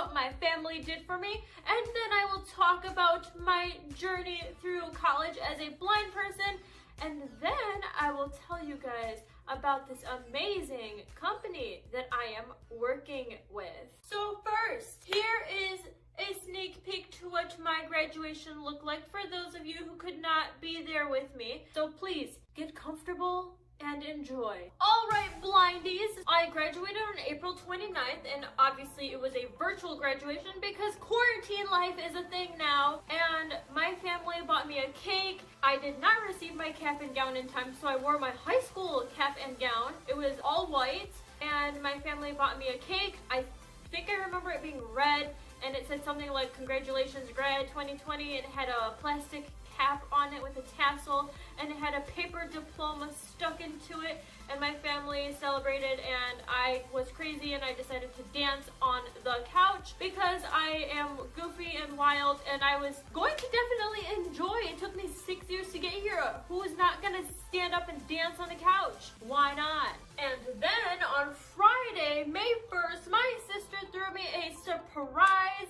what my family did for me, and then I will talk about my journey through college as a blind person, and then I will tell you guys about this amazing company that I am working with. So first, here is a sneak peek to what my graduation looked like for those of you who could not be there with me. So please, get comfortable and enjoy. Alright, blindies, I graduated on April 29th, and obviously it was a virtual graduation because quarantine life is a thing now, and my family bought me a cake. I did not receive my cap and gown in time, so I wore my high school cap and gown. It was all white, and my family bought me a cake. I think I remember it being red, and it said something like, "Congratulations, grad 2020," and it had a plastic cap on it with a tassel, and it had a paper diploma stuck into it, and my family celebrated, and I was crazy, and I decided to dance on the couch because I am goofy and wild, and I was going to definitely enjoy. It took me 6 years to get here. Who is not gonna stand up and dance on the couch? Why not? And then on Friday, May 1st, my sister threw me a surprise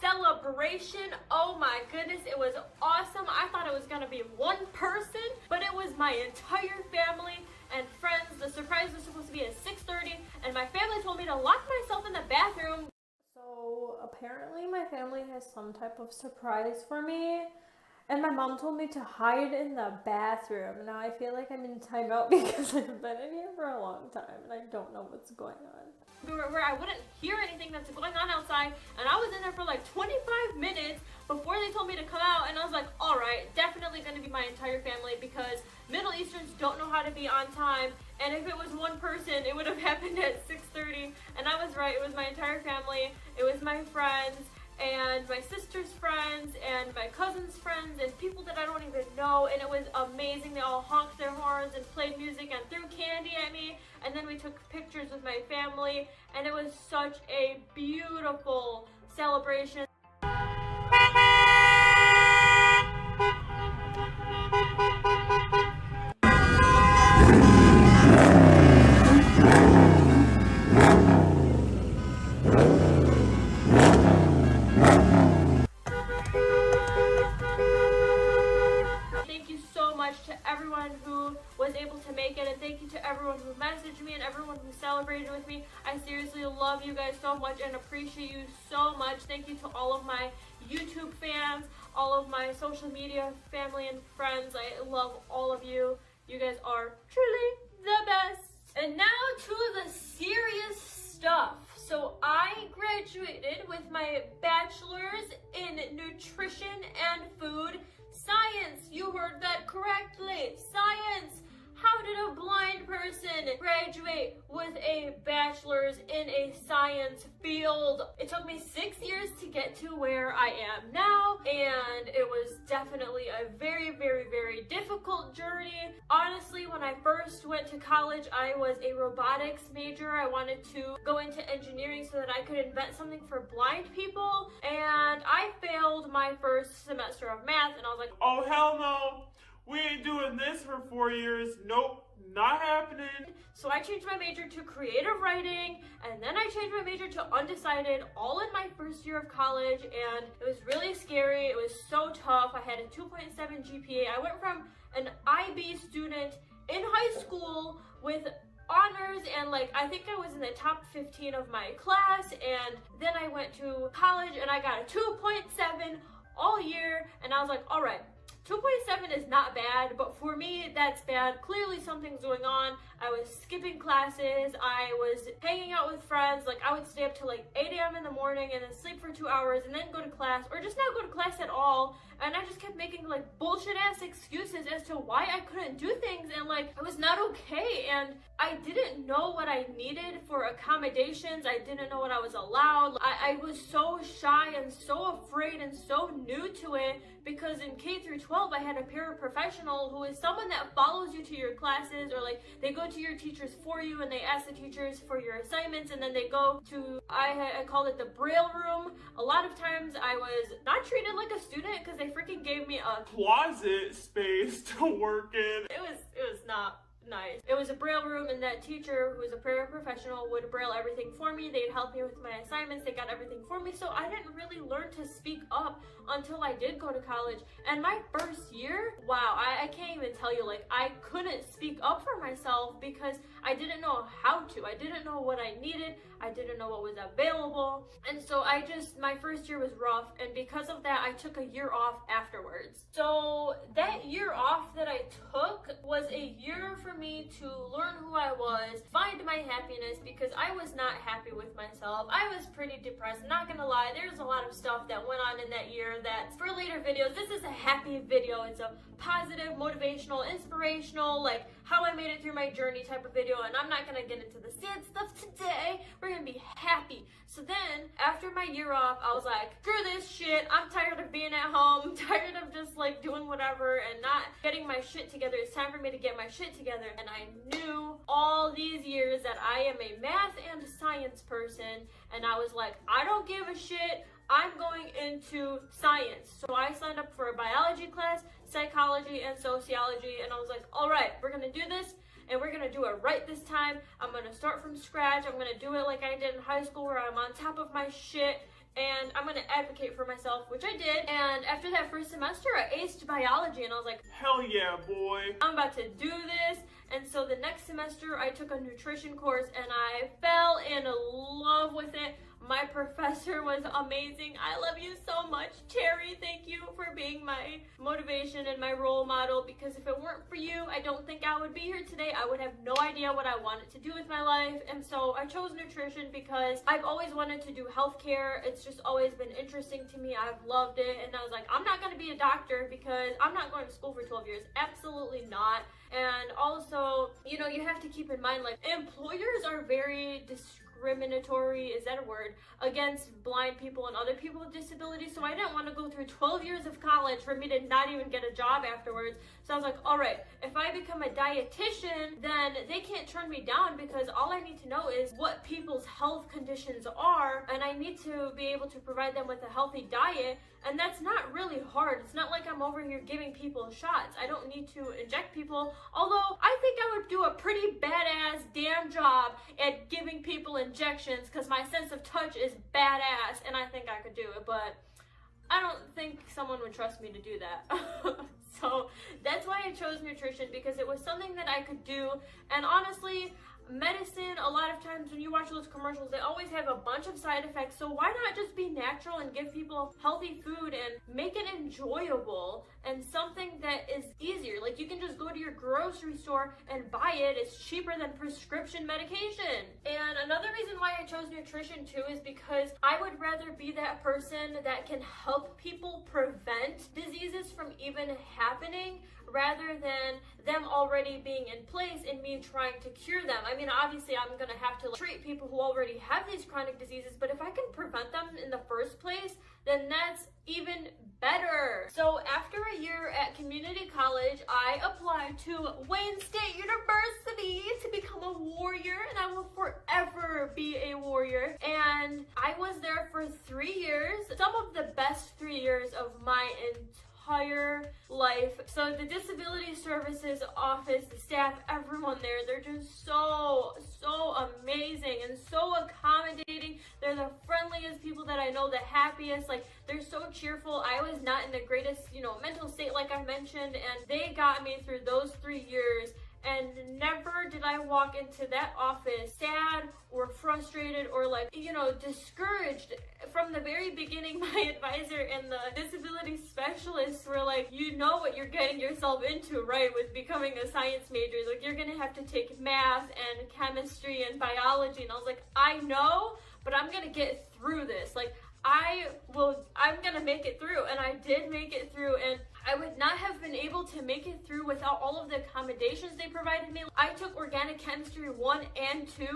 celebration. Oh my goodness, it was awesome. I thought it was gonna be one person, but it was my entire family and friends. The surprise was supposed to be at 6:30, and my family told me to lock myself in the bathroom. So apparently my family has some type of surprise for me, and my mom told me to hide in the bathroom. Now I feel like I'm in timeout because I've been in here for a long time and I don't know what's going on. Where I wouldn't hear anything that's going on outside, and I was in there for like 25 minutes before they told me to come out, and I was like, alright, definitely going to be my entire family because Middle Easterns don't know how to be on time, and if it was one person, it would have happened at 6:30, and I was right, it was my entire family, it was my friends, and my sister's friends, and my cousin's friends, and people that I don't even know, and it was amazing. They all honked their horns and played music and threw candy at me, and then we took pictures with my family, and it was such a beautiful celebration. To everyone who was able to make it, and thank you to everyone who messaged me and everyone who celebrated with me. I seriously love you guys so much and appreciate you so much. Thank you to all of my YouTube fans, all of my social media family and friends. I love all of you. You guys are truly the best. And now to the serious stuff. So I graduated with my bachelor's in nutrition and food science. You heard that correctly. Science. How did a blind person graduate with a bachelor's in a science field? It took me 6 years to get to where I am now, and it was definitely a very, very, very difficult journey. Honestly, when I first went to college, I was a robotics major. I wanted to go into engineering so that I could invent something for blind people, and I failed my first semester of math, and I was like, oh hell no. We ain't doing this for 4 years. Nope, not happening. So I changed my major to creative writing, and then I changed my major to undecided, all in my first year of college, and it was really scary. It was so tough. I had a 2.7 GPA. I went from an IB student in high school with honors, and like I think I was in the top 15 of my class, and then I went to college and I got a 2.7 all year, and I was like, all right, 2.7 is not bad, but for me, that's bad. Clearly something's going on. I was skipping classes. I was hanging out with friends. Like, I would stay up till like 8 a.m. in the morning and then sleep for 2 hours and then go to class, or just not go to class at all. And I just kept making like bullshit ass excuses as to why I couldn't do things, and like it was not okay. And I didn't know what I needed for accommodations. I didn't know what I was allowed. I was so shy and so afraid and so new to it, because in K through 12 I had a paraprofessional who is someone that follows you to your classes, or like they go to your teachers for you and they ask the teachers for your assignments, and then they go to, I called it the Braille room. A lot of times I was not treated like a student because they freaking gave me a closet space to work in. It was not nice. It was a Braille room, and that teacher, who was a paraprofessional, would Braille everything for me. They'd help me with my assignments. They got everything for me. So I didn't really learn to speak up until I did go to college. And my first year, wow, I can't even tell you, like, I couldn't speak up for myself because I didn't know how to. I didn't know what I needed. I didn't know what was available. And so my first year was rough. And because of that, I took a year off afterwards. So that year off that I took was a year for me to learn who I was, find my happiness, because I was not happy with myself. I was pretty depressed, not gonna lie. There's a lot of stuff that went on in that year that's for later videos. This is a happy video. It's a positive, motivational, inspirational, like how I made it through my journey type of video, and I'm not gonna get into the sad stuff today. We're gonna be happy. So then, after my year off, I was like, screw this shit. I'm tired of being at home. I'm tired of just like doing whatever and not getting my shit together. It's time for me to get my shit together. And I knew all these years that I am a math and science person, and I was like, I don't give a shit. I'm going into science. So I signed up for a biology class, psychology, and sociology, and I was like, all right, we're gonna do this, and we're gonna do it right this time. I'm gonna start from scratch. I'm gonna do it like I did in high school, where I'm on top of my shit, and I'm gonna advocate for myself, which I did. And after that first semester, I aced biology, and I was like, hell yeah, boy. I'm about to do this. And so the next semester, I took a nutrition course, and I fell in love with it. My professor was amazing. I love you so much, Cherry. Thank you for being my motivation and my role model, because if it weren't for you, I don't think I would be here today. I would have no idea what I wanted to do with my life. And so I chose nutrition because I've always wanted to do healthcare. It's just always been interesting to me. I've loved it. And I was like, I'm not going to be a doctor because I'm not going to school for 12 years. Absolutely not. And also, you know, you have to keep in mind, like, employers are very discriminatory, is that a word, against blind people and other people with disabilities. So I didn't want to go through 12 years of college for me to not even get a job afterwards. So I was like, all right, if I become a dietitian, then they can't turn me down, because all I need to know is what people's health conditions are, and I need to be able to provide them with a healthy diet. And that's not really hard. It's not like I'm over here giving people shots. I don't need to inject people, although I think I would do a pretty badass damn job at giving people injections, because my sense of touch is badass, and I think I could do it, but I don't think someone would trust me to do that. So that's why I chose nutrition, because it was something that I could do. And honestly, medicine, a lot of times when you watch those commercials, they always have a bunch of side effects. So why not just be natural and give people healthy food and make it enjoyable and something that is easier? Like, you can just go to your grocery store and buy it. It's cheaper than prescription medication. And another reason why I chose nutrition too is because I would rather be that person that can help people prevent diseases from even happening, rather than them already being in place and me trying to cure them. I mean, obviously I'm gonna have to treat people who already have these chronic diseases, but if I can prevent them in the first place, then that's even better. So after a year at community college, I applied to Wayne State University to become a warrior, and I will forever be a warrior. And I was there for 3 years, some of the best 3 years of my entire life. So the disability services office, the staff, everyone there, they're just so amazing and so accommodating. They're the friendliest people that I know, the happiest. Like, they're so cheerful. I was not in the greatest, mental state, like I mentioned, and they got me through those 3 years. And never did I walk into that office sad or frustrated or discouraged. From the very beginning, my advisor and the disability specialists were like, you know what you're getting yourself into, right, with becoming a science major. Like, you're gonna have to take math and chemistry and biology. And I was like, I know, but I'm gonna get through this. Like, I'm gonna make it through. And I did make it through, and I would not have been able to make it through without all of the accommodations they provided me. I took organic chemistry 1 and 2,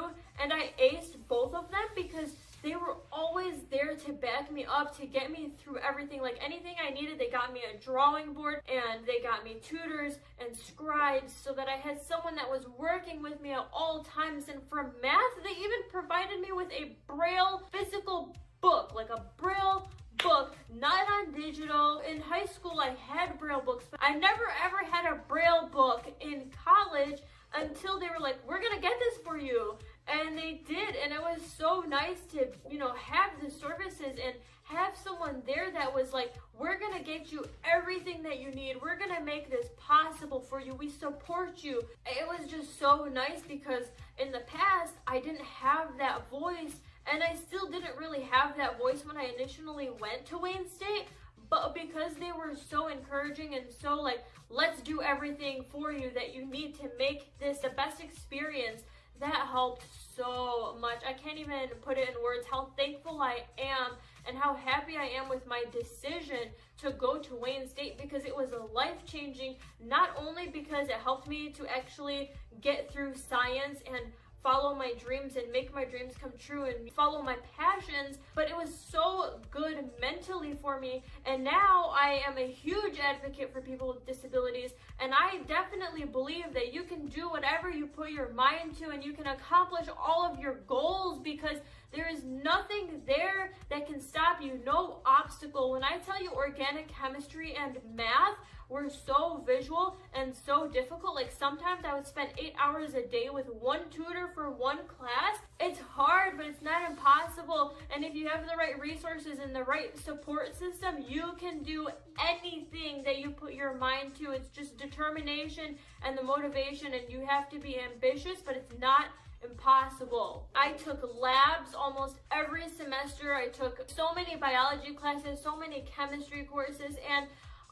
and I aced both of them because they were always there to back me up, to get me through everything. Like, anything I needed, they got me a drawing board, and they got me tutors and scribes, so that I had someone that was working with me at all times. And for math, they even provided me with a Braille physical book, like a Braille book, not on digital. In high school, I had Braille books, but I never ever had a Braille book in college until they were like, we're gonna get this for you. And they did, and it was so nice to, have the services and have someone there that was like, we're gonna get you everything that you need. We're gonna make this possible for you. We support you. It was just so nice because in the past, I didn't have that voice, and I still didn't really have that voice when I initially went to Wayne State. But because they were so encouraging and so like, let's do everything for you that you need to make this the best experience, that helped so much. I can't even put it in words how thankful I am and how happy I am with my decision to go to Wayne State, because it was life-changing, not only because it helped me to actually get through science and follow my dreams and make my dreams come true and follow my passions, but it was so good mentally for me. And now I am a huge advocate for people with disabilities, and I definitely believe that you can do whatever you put your mind to and you can accomplish all of your goals, because there is nothing there that can stop you, no obstacle. When I tell you organic chemistry and math were so visual and so difficult, like sometimes I would spend 8 hours a day with one tutor for one class. It's hard, but it's not impossible. And if you have the right resources and the right support system, you can do anything that you put your mind to. It's just determination and the motivation, and you have to be ambitious, but it's not impossible. I took labs almost every semester. I took so many biology classes, so many chemistry courses, and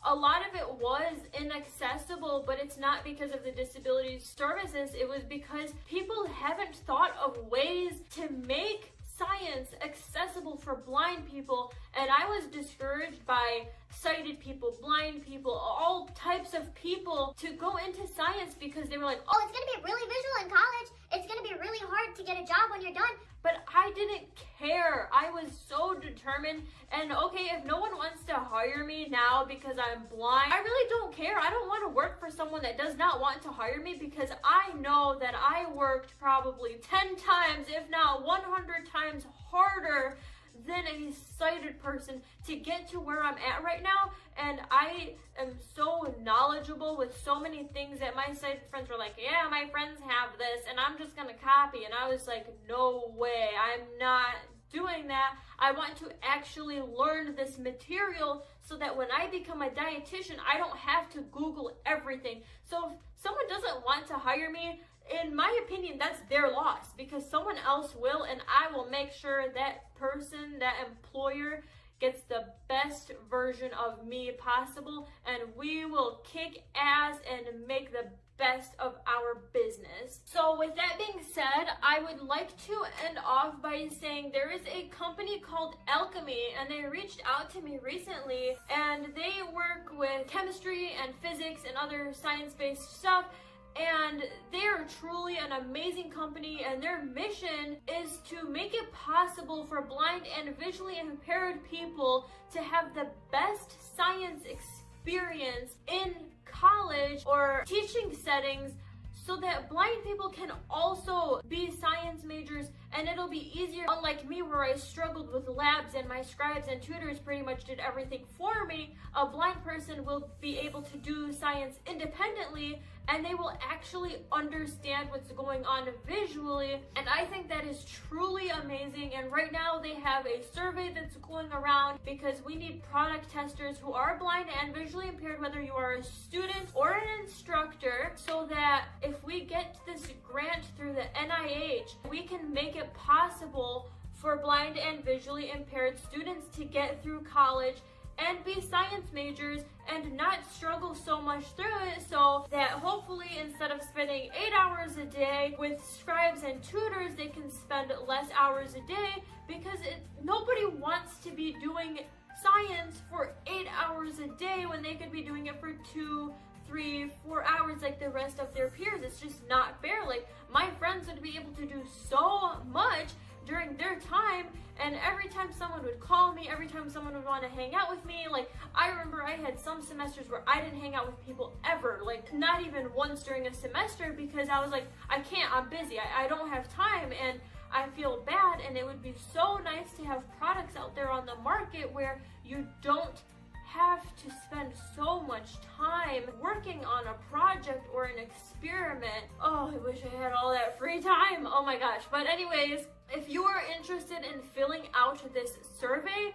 a lot of it was inaccessible, but it's not because of the disability services. It was because people haven't thought of ways to make science accessible for blind people. And I was discouraged by sighted people, blind people, all types of people to go into science because they were like, oh, it's going to be really visual in college. It's going to be really hard to get a job when you're done. But I didn't care. I was so determined. And okay, if no one wants to hire me now because I'm blind, I really don't care. I don't want to work for someone that does not want to hire me, because I know that I worked probably 10 times, if not 100 times harder than a sighted person to get to where I'm at right now. And I am so knowledgeable with so many things that my sighted friends were like, yeah, my friends have this and I'm just gonna copy. And I was like, no way, I'm not doing that. I want to actually learn this material so that when I become a dietitian, I don't have to Google everything. So if someone doesn't want to hire me, in my opinion, that's their loss, because someone else will, and I will make sure that person, that employer, gets the best version of me possible, and we will kick ass and make the best of our business. So with that being said, I would like to end off by saying there is a company called Alchemy, and they reached out to me recently, and they work with chemistry and physics and other science-based stuff. And they are truly an amazing company, and their mission is to make it possible for blind and visually impaired people to have the best science experience in college or teaching settings, so that blind people can also be science majors, and it'll be easier. Unlike me, where I struggled with labs and my scribes and tutors pretty much did everything for me, a blind person will be able to do science independently, and they will actually understand what's going on visually. And I think that is truly amazing. And right now they have a survey that's going around, because we need product testers who are blind and visually impaired, whether you are a student or an instructor, so that if we get this grant through the NIH, we can make it possible for blind and visually impaired students to get through college and be science majors and not struggle so much through it, so that hopefully instead of spending 8 hours a day with scribes and tutors, they can spend less hours a day, because nobody wants to be doing science for 8 hours a day when they could be doing it for 2, 3, 4 hours like the rest of their peers. It's just not fair. Like, my friends would be able to do so much during their time, and every time someone would call me, every time someone would want to hang out with me, like, I remember I had some semesters where I didn't hang out with people ever, like not even once during a semester, because I was like, I can't, I'm busy, I don't have time, and I feel bad. And it would be so nice to have products out there on the market where you don't have to spend so much time working on a project or an experiment. Oh, I wish I had all that free time. Oh my gosh. But anyways, if you are interested in filling out this survey,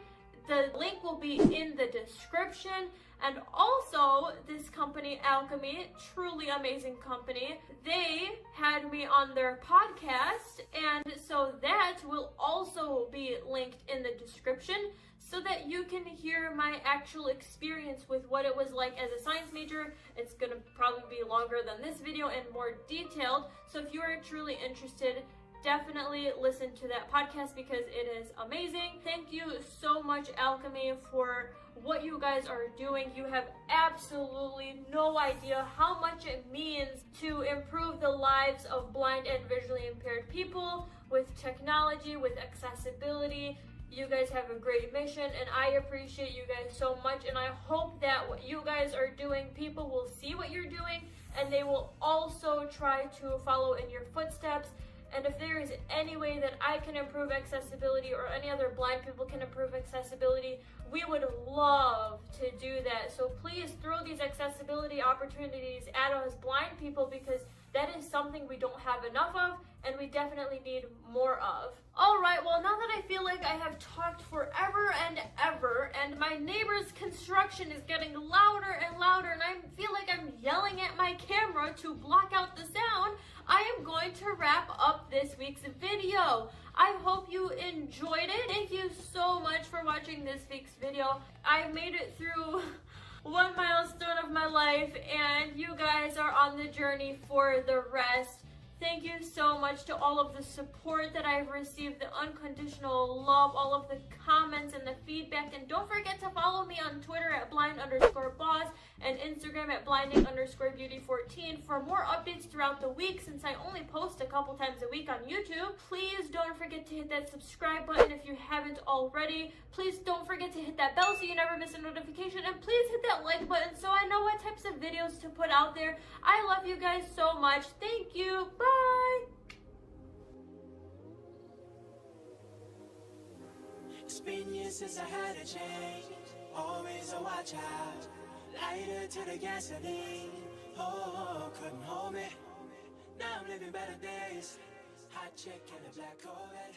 the link will be in the description. And also, this company, Alchemy, truly amazing company, they had me on their podcast, and so that will also be linked in the description so that you can hear my actual experience with what it was like as a science major. It's gonna probably be longer than this video and more detailed, so if you are truly interested, definitely listen to that podcast because it is amazing. Thank you so much, Alchemy, for what you guys are doing. You have absolutely no idea how much it means to improve the lives of blind and visually impaired people with technology, with accessibility. You guys have a great mission, and I appreciate you guys so much, and I hope that what you guys are doing, people will see what you're doing, and they will also try to follow in your footsteps. And if there is any way that I can improve accessibility or any other blind people can improve accessibility, we would love to do that. So please throw these accessibility opportunities at us blind people because that is something we don't have enough of and we definitely need more of. Alright, well now that I feel like I have talked forever and ever and my neighbor's construction is getting louder and louder and I feel like I'm yelling at my camera to block out the sound, I am going to wrap up this week's video. I hope you enjoyed it. Thank you so much for watching this week's video. I made it through one milestone of my life and you guys are on the journey for the rest. Thank you so much to all of the support that I've received, the unconditional love, all of the comments and the feedback. And don't forget to follow me on Twitter at blind_boss and Instagram at blinding_beauty14 for more updates throughout the week since I only post a couple times a week on YouTube. Please don't forget to hit that subscribe button if you haven't already. Please don't forget to hit that bell so you never miss a notification. And please hit that like button so I know what types of videos to put out there. I love you guys so much. Thank you. Bye. It's been years since I had a change. Always a watch out. Lighter to the gasoline. Oh, couldn't hold me. Now I'm living better days. Hot chick in a black Corvette.